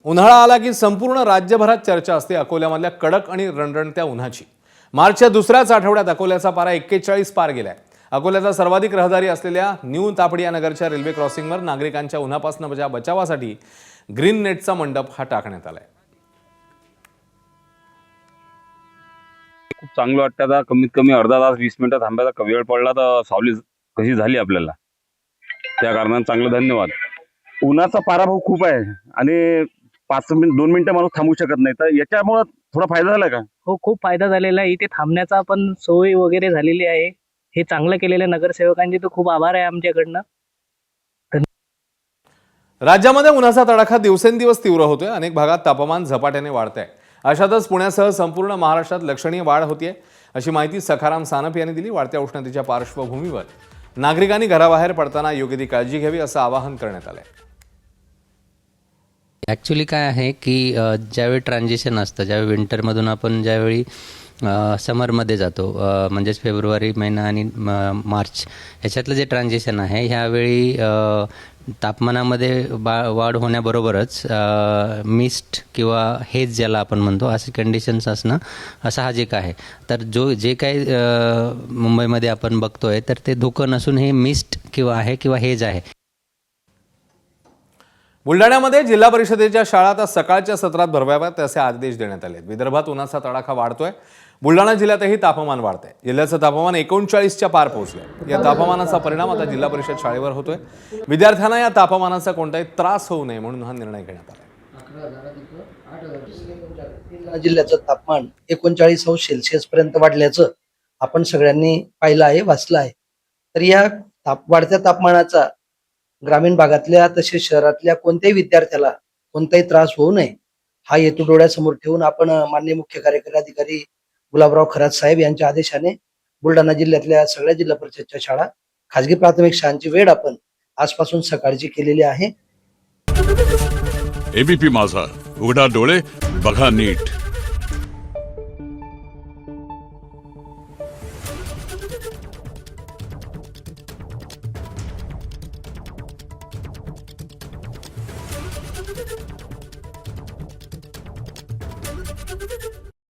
उन्हाळा आला की संपूर्ण राज्यभरात चर्चा असते अकोल्यामधल्या कडक आणि रणरणत्या उन्हाची। मार्चच्या दुसऱ्याच आठवड्यात अकोल्याचा पारा 41 पार गेलाय। अकोल्याचा सर्वाधिक रहदारी असलेल्या न्यू तापडिया नगरच्या रेल्वे क्रॉसिंगवर नागरिकांच्या उन्हापासून बचावासाठी ग्रीन नेटचा मंडप हा टाकण्यात आलाय। खूप चांगलं वाटतं। आता कमीत कमी अर्धा तास 20 मिनिटं थांबायचा वेळ पडला तर सावली कशी झाली आपल्याला, त्या कारणाने चांगलं धन्यवाद। उन्हाचा पारा भाऊ खूप आहे आणि 5 मिनिट 2 मिनिटं माणूस थांबू शकत नाही, तर याच्यामुळे थोडा फायदा झाला का? हो, खूप फायदा झालेला आहे। इथे थांबण्याचा पण सोय वगैरे झालेली आहे। हे चांगलं केलेल्या नगरसेवकांचे तर खूप आभार आहे आमच्याकडनं। राज्यामध्ये उन्हाचा तडाखा दिवसेंदिवस तीव्र होतोय। अनेक भागात तापमान झपाट्याने वाढतंय। अशातच पुण्यासह संपूर्ण महाराष्ट्रात लक्षणीय वाढ होतीये, अशी माहिती सखाराम सानप यांनी दिली। वाढत्या उष्णतेच्या पार्श्वभूमीवर नागरिकांनी घराबाहेर पडताना योग्य ती काळजी घ्यावी असं आवाहन करण्यात आलंय। ॲक्च्युली काय आहे की ज्यावेळी ट्रान्झिशन असतं, ज्यावेळी विंटरमधून आपण ज्यावेळी समरमध्ये जातो, म्हणजेच फेब्रुवारी महिना आणि मार्च ह्याच्यातलं जे ट्रान्झिशन आहे, ह्यावेळी तापमानामध्ये वाढ होण्याबरोबरच मिस्ट किंवा हेज ज्याला आपण म्हणतो असे कंडिशन्स असणं साहजिक आहे। तर जे काही मुंबईमध्ये आपण बघतोय तर ते धुकं नसून हे मिस्ट किंवा हेज आहे। बुलढाण्यामध्ये जिल्हा परिषदेच्या शाळा आता सकाळच्या सत्रात भरवाव्यात असे आदेश देण्यात आले। विदर्भात उन्हाचा तडाखा वाढतोय। बुलढाणा जिल्ह्यातही तापमान वाढतंय। जिल्ह्याचं तापमान 39च्या पार पोहोचलंय। या तापमानाचा परिणाम आता जिल्हा परिषद शाळेवर होतोय। विद्यार्थ्यांना या तापमानाचा कोणताही त्रास होऊ नये म्हणून हा निर्णय घेण्यात आला। जिल्ह्याचं तापमान 39° पर्यंत वाढल्याचं आपण सगळ्यांनी पाहिलं आहे, वाचलं आहे। तर या वाढत्या तापमानाचा ग्रामीण भागातल्या तसेच शहरातल्या कोणत्याही विद्यार्थ्याला कोणताही त्रास होऊ नये हा हेतू डोळ्यासमोर ठेवून आपण माननीय मुख्य कार्यकारी अधिकारी गुलाबराव खरात साहेब यांच्या आदेशाने बुलढाणा जिल्ह्यातल्या सगळ्या जिल्हा परिषदच्या शाळा, खाजगी प्राथमिक शाळांची वेळ आपण आजपासून सकाळची केलेली आहे। एबीपी माझा, उघडा डोळे बघा नीट।